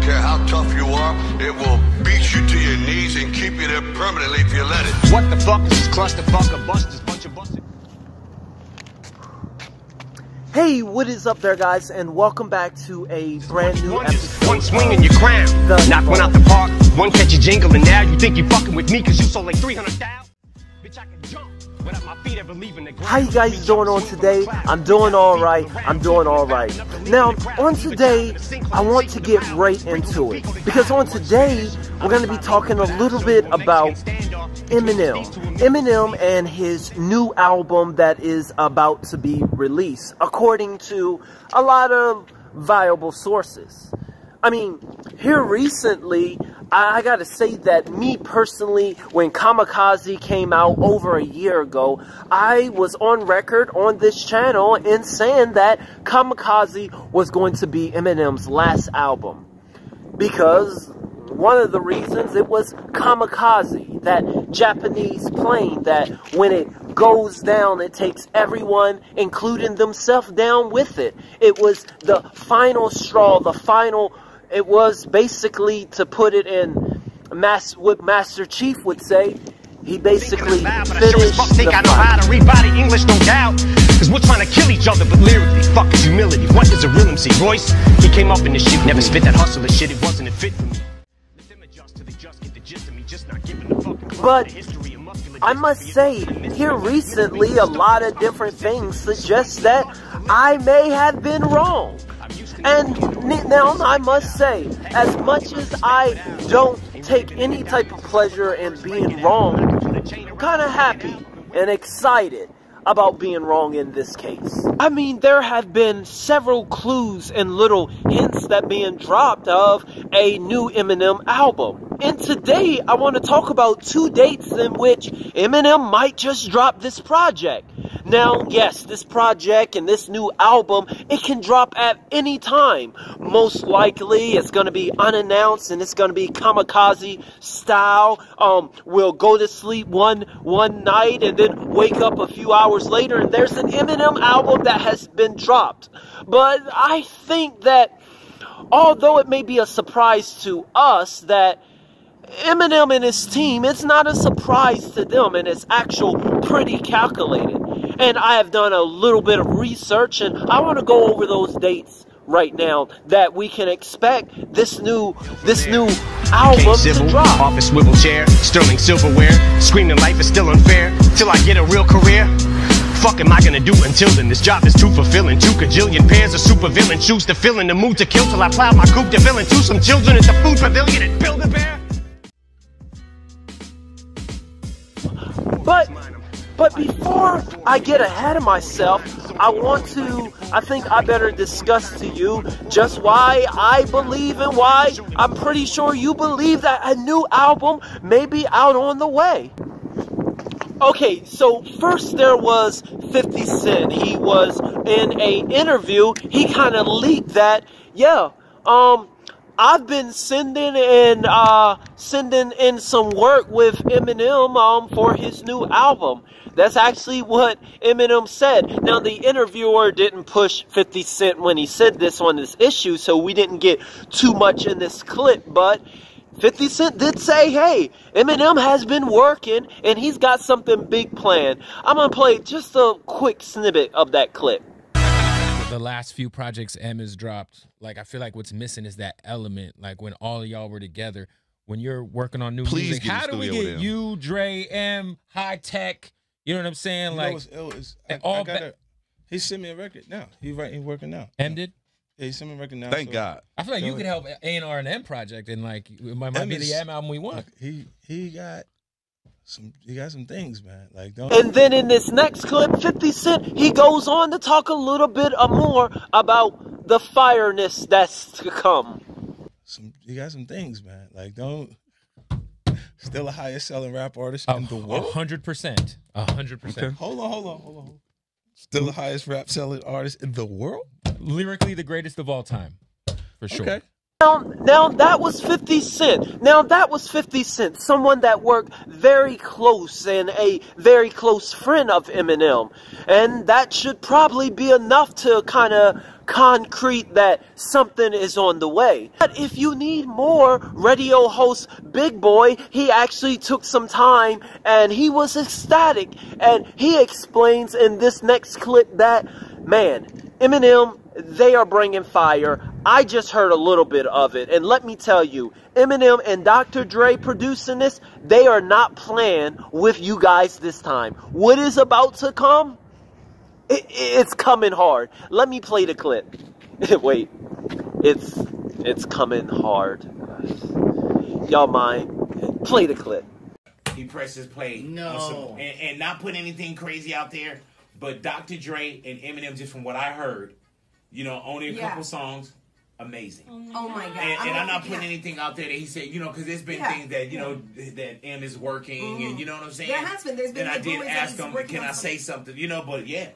care how tough you are, it will beat you to your knees and keep you there permanently if you let it. What the fuck is this clusterfuck of busters, bunch of busters? Hey, what is up there, guys, and welcome back to a brand new episode. One swing and your crown. Knock one out the park, one catch a jingle, and now you think you fucking with me because you sold like 300,000. Bitch, I can jump without my feet ever leaving the ground. How you guys doing on today? I'm doing alright. I'm doing alright. Now, on today, I want to get right into it. Because on today, we're going to be talking a little bit about Eminem. Eminem and his new album that is about to be released, according to a lot of viable sources. I mean, here recently, I gotta say that me personally, when Kamikaze came out over a year ago, I was on record on this channel in saying that Kamikaze was going to be Eminem's last album. Because one of the reasons, it was Kamikaze, that Japanese plane that when it goes down, it takes everyone, including themselves, down with it. It was the final straw, it was basically, to put it in what Master Chief would say, he basically finished the I know how to read body English, no doubt. Cause we're trying to kill each other, but lyrically, fuck is humility. What is a real MC? Royce, he came up in this shit, never spit that hustler shit, it wasn't fit for me. But I must say, here recently, a lot of different things suggest that I may have been wrong. And now I must say, as much as I don't take any type of pleasure in being wrong, I'm kind of happy and excited about being wrong in this case. I mean, there have been several clues and little hints that being dropped of a new Eminem album. And today, I want to talk about 2 dates in which Eminem might just drop this project. Now, yes, this project and this new album, it can drop at any time. Most likely, it's going to be unannounced and it's going to be Kamikaze style. We'll go to sleep one night and then wake up a few hours later and there's an Eminem album that has been dropped. But I think that although it may be a surprise to us that Eminem and his team, it's not a surprise to them, and it's actually pretty calculated. And I have done a little bit of research, and I want to go over those dates right now that we can expect this new album to drop. Office swivel chair, sterling silverware, screaming life is still unfair till I get a real career. Fuck am I gonna do until then? This job is too fulfilling. 2 kajillion pairs of super villain choose to fill in the mood to kill till I plow my coupe de villain to some children at the food pavilion and build a bear. But before I get ahead of myself, I think I better discuss to you just why I believe and why I'm pretty sure you believe that a new album may be out on the way. Okay, so first there was 50 Cent. He was in an interview, he kind of leaked that, yeah, I've been sending in some work with Eminem for his new album. That's actually what Eminem said. Now, the interviewer didn't push 50 Cent when he said this on this issue, so we didn't get too much in this clip, but 50 Cent did say, hey, Eminem has been working, and he's got something big planned. I'm going to play just a quick snippet of that clip. The last few projects M has dropped, like, I feel like what's missing is that element, like when all of y'all were together, when you're working on new music. How do we get you, Dre, M, High Tech, you know what I'm saying? You like, know what's ill is he sent me a record now. He's working now. M did? Yeah, he sent me a record now. Thank God. I feel like you could help A&R and M project, and like it might be the M album we want. He got some things, man. Like, don't. And then in this next clip, 50 Cent, he goes on to talk a little bit more about the fireness that's to come. He got some things, man. Like, don't. Still the highest selling rap artist in the world. 100%. 100%. Okay. Hold on. Still the highest rap selling artist in the world? Lyrically the greatest of all time. For sure. Okay. Now that was 50 Cent. Now that was 50 Cent, someone that worked very close and a very close friend of Eminem. And that should probably be enough to kind of concrete that something is on the way. But if you need more, radio host Big Boy, he actually took some time and he was ecstatic. And he explains in this next clip that, man, Eminem, they are bringing fire. I just heard a little bit of it. And let me tell you, Eminem and Dr. Dre producing this, they are not playing with you guys this time. What is about to come? It's coming hard. Let me play the clip. Wait. It's coming hard. Y'all mind? Play the clip. He presses play. No. And not put anything crazy out there. But Dr. Dre and Eminem, just from what I heard, you know, only a couple songs, amazing. Oh my God. And I'm not putting anything out there that he said, you know, because there's been things that, you know, that M is working, and you know what I'm saying? There has been. There's been. And I did ask him, can I say something? You know, but yeah.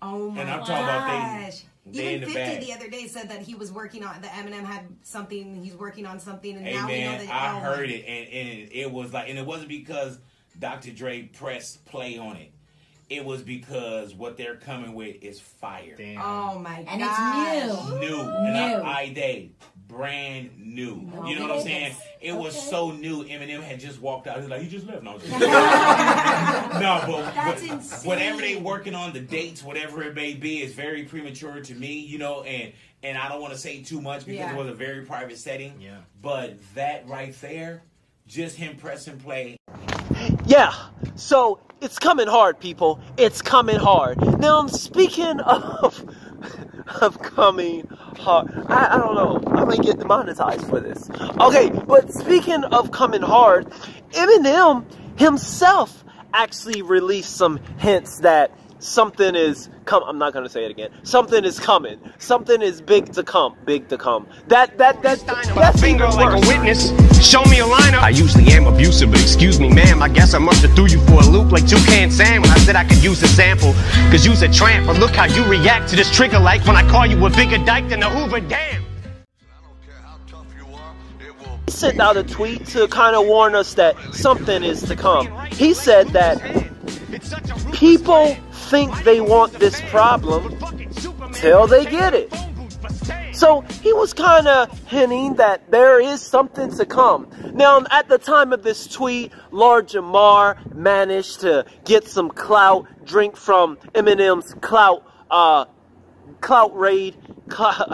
Oh my and I'm talking about Even 50 the other day said that he was working on, the Eminem had something, he's working on something, and now we know that. I heard it, and it was like, and it wasn't because Dr. Dre pressed play on it. It was because what they're coming with is fire. Damn. Oh my God. And it's new. New. And I brand new. No, you know what I'm saying? It was so new. Eminem had just walked out. He was like, he just left. No, but that's insane. Whatever they working on, the dates, whatever it may be, is very premature to me, you know, and I don't want to say too much because it was a very private setting. Yeah. But that right there, just him pressing play. Yeah, so it's coming hard, people. It's coming hard. Now, I'm speaking of coming hard. I don't know. I might get demonetized for this. Okay, but speaking of coming hard, Eminem himself actually released some hints that something is coming. I'm not gonna say it again. Something is coming. Something is big to come. Big to come. That's finger like a witness. Show me a lineup. I usually am abusive, but excuse me, ma'am. I guess I must have threw you for a loop like Toucan Sam when I said I could use a sample. Cause you's a tramp. But look how you react to this trigger like when I call you a bigger dyke than the Hoover Dam. He sent out a tweet to kind of warn us that something is to come. He said that people think they want this problem till they get it. So he was kind of hinting that there is something to come. Now, at the time of this tweet, Lord Jamar managed to get some clout, drink from Eminem's clout raid,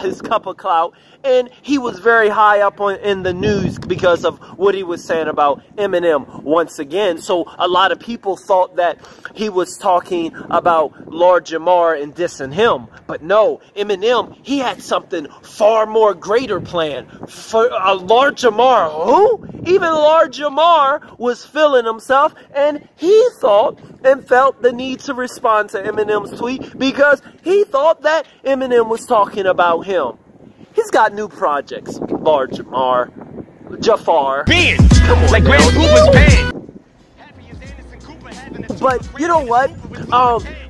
his cup of clout, and he was very high up in the news because of what he was saying about Eminem once again. So a lot of people thought that he was talking about Lord Jamar and dissing him. But no, Eminem, he had something far more greater planned. For Lord Jamar, who? Even Lord Jamar was feeling himself, and he thought and felt the need to respond to Eminem's tweet because he thought that Eminem was talking about him. He's got new projects, Lord Jamar, Jafar. Come on, like Grand Cooper's band. But you know what?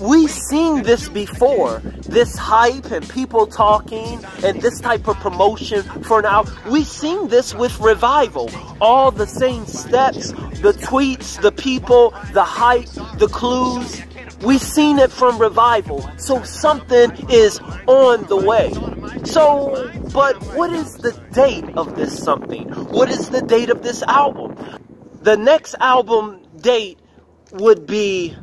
We've seen this before. This hype and people talking and this type of promotion for now. We've seen this with Revival. All the same steps, the tweets, the people, the hype, the clues. We've seen it from Revival. So something is on the way. So, but what is the date of this something? What is the date of this album? The next album date would be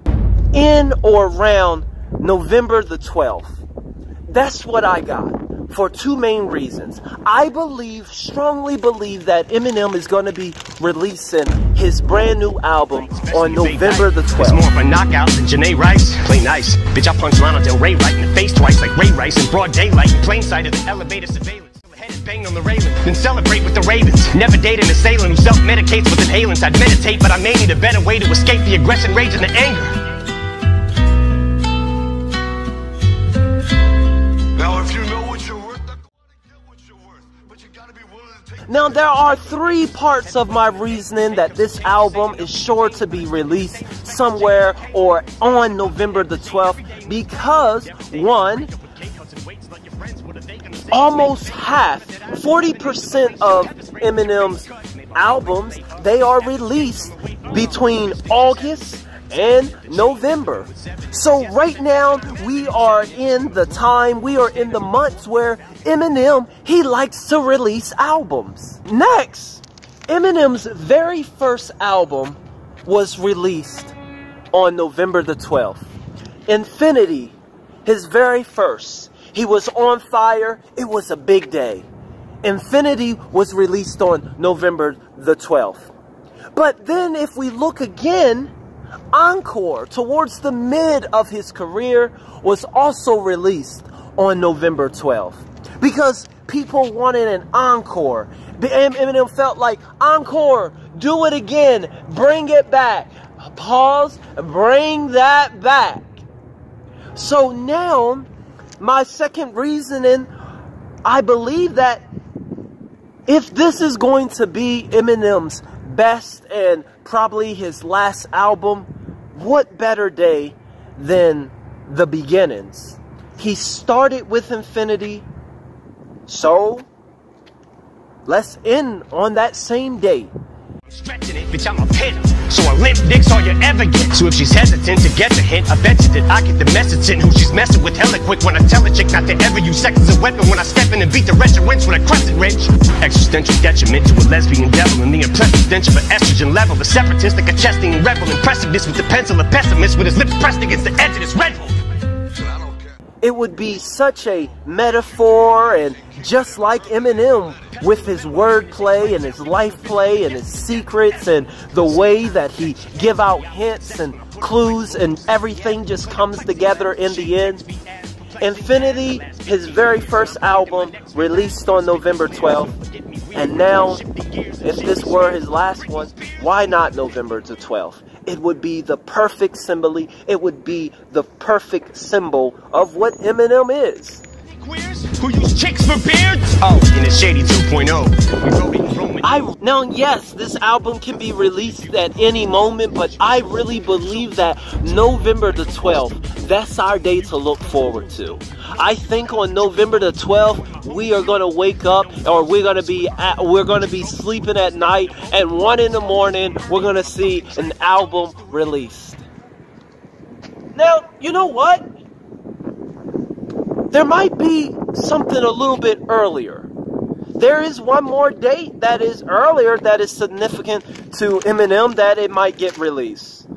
in or around November the 12th. That's what I got for two main reasons. I strongly believe that Eminem is going to be releasing his brand new album on November the 12th. It's more of a knockout than Janae Rice. Play nice. Bitch, I punched Lana Del Rey right in the face twice like Ray Rice in broad daylight. In plain sight of the elevator surveillance. Bang on the railing, then celebrate with the Ravens. Never date an assailant who self-medicates with inhalants. I'd meditate, but I may need a better way to escape the aggression, rage, and the anger. Now, if you know what you're worth, get what you're worth. But you gotta be willing to take. Now, there are three parts of my reasoning that this album is sure to be released somewhere or on November the 12th. Because, one, almost half, 40% of Eminem's albums, they are released between August and November. So right now we are in the months where Eminem, he likes to release albums. Next, Eminem's very first album was released on November the 12th. Infinity, his very first. He was on fire. It was a big day. Infinity was released on November the 12th. But then if we look again, Encore, towards the mid of his career, was also released on November 12th. Because people wanted an encore. Eminem felt like, encore, do it again, bring it back. Pause, bring that back. So now, my second reasoning, I believe that if this is going to be Eminem's best and probably his last album, what better day than the beginnings? He started with Infinity, so let's end on that same day. Stretching it, bitch, I'm a pinner. So a limp dick's all you ever get. So if she's hesitant to get the hint, I bet you that I get the message in who she's messing with hella quick. When I tell a chick not to ever use sex as a weapon, when I step in and beat the wretched winch with a crescent wrench. Existential detriment to a lesbian devil, and the impressive stench of an estrogen level. The separatist like a Chestian rebel, impressiveness with the pencil, a pessimist with his lips pressed against the edge of this red bull. It would be such a metaphor, and just like Eminem with his wordplay and his life play and his secrets and the way that he give out hints and clues and everything just comes together in the end. Infinity, his very first album, released on November 12th. And now, if this were his last one, why not November the 12th? It would be the perfect simile. It would be the perfect symbol of what Eminem is. Who use chicks for beards? Oh, in a Shady 2.0. We wrote it in Roman. Now, yes, this album can be released at any moment, but I really believe that November the 12th, that's our day to look forward to. I think on November the 12th, we are going to wake up, or we're going to be sleeping at night, and 1 in the morning, we're going to see an album released. Now, you know what? There might be something a little bit earlier. There is one more date that is earlier that is significant to Eminem that it might get released.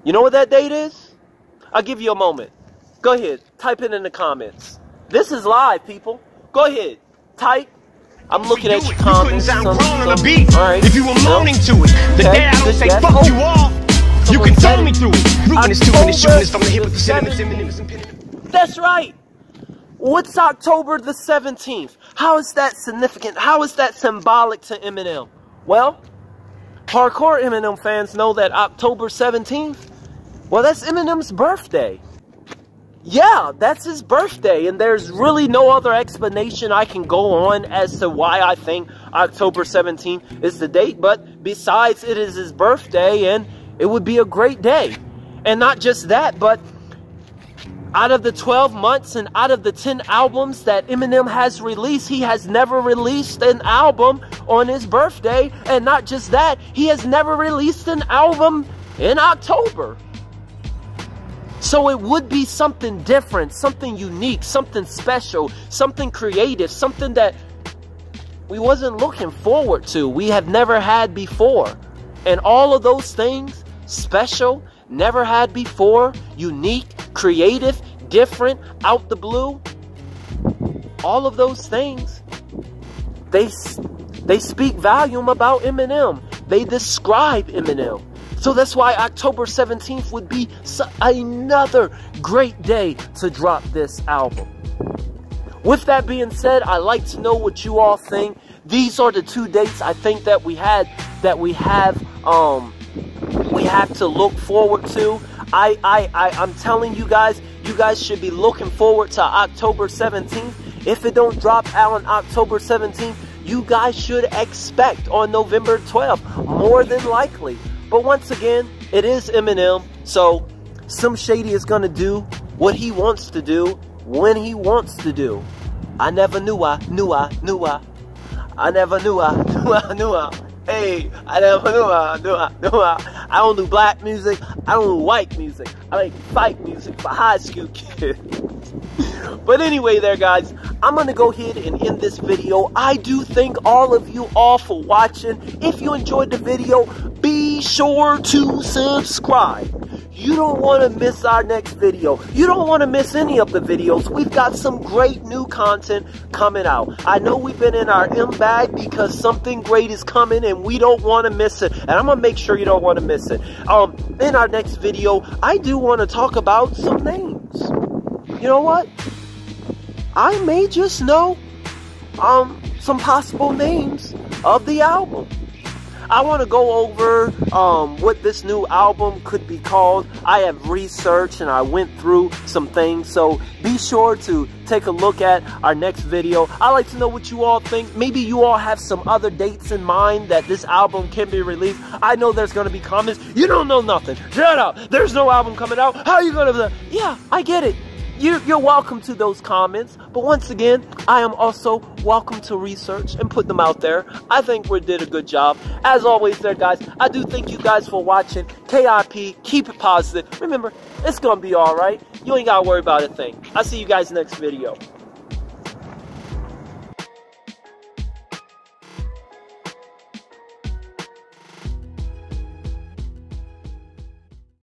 You know what that date is? I'll give you a moment. Go ahead, type it in the comments. This is live, people. Go ahead, type. I'm looking at your comments. You couldn't sound grown on the beat. All right. If you were moaning to it. The day I don't say fuck you all, you can tell me through it. Rooting is doing is shooting is from the hip with the cinnamon. That's right. What's October the 17th? How is that significant? How is that symbolic to Eminem? Well, hardcore Eminem fans know that October 17th, well, that's Eminem's birthday. Yeah, that's his birthday, and there's really no other explanation I can go on as to why I think October 17th is the date, but besides it is his birthday, and it would be a great day. And not just that, but out of the 12 months and out of the 10 albums that Eminem has released, he has never released an album on his birthday. And not just that, he has never released an album in October. So it would be something different, something unique, something special, something creative, something that we wasn't looking forward to, we have never had before. And all of those things, special, never had before, unique, creative, different, out the blue, all of those things, they speak volume about Eminem. They describe Eminem. So that's why October 17th would be another great day to drop this album. With that being said, I'd like to know what you all think. These are the 2 dates I think that we have to look forward to. I'm telling you guys should be looking forward to October 17th. If it don't drop out on October 17th, you guys should expect on November 12th, more than likely. But once again, it is Eminem, so Slim Shady is gonna do what he wants to do when he wants to do. I never knew I never knew I. Hey, I never knew I. I don't do black music. I don't do white music. I like fight music for high school kids. But anyway there, guys, I'm going to go ahead and end this video. I do thank all of you all for watching. If you enjoyed the video, be sure to subscribe. You don't want to miss our next video. You don't want to miss any of the videos. We've got some great new content coming out. I know we've been in our M-bag because something great is coming and we don't want to miss it. And I'm going to make sure you don't want to miss it. In our next video, I do want to talk about some names. You know what? I may just know some possible names of the album. I want to go over what this new album could be called. I have researched and I went through some things, so be sure to take a look at our next video. I'd like to know what you all think. Maybe you all have some other dates in mind that this album can be released. I know there's going to be comments. You don't know nothing. Shut up. There's no album coming out. How are you going to... Yeah, I get it. You're welcome to those comments, but once again, I am also welcome to research and put them out there. I think we did a good job. As always there, guys, I do thank you guys for watching. KIP, keep it positive. Remember, it's going to be all right. You ain't got to worry about a thing. I'll see you guys next video.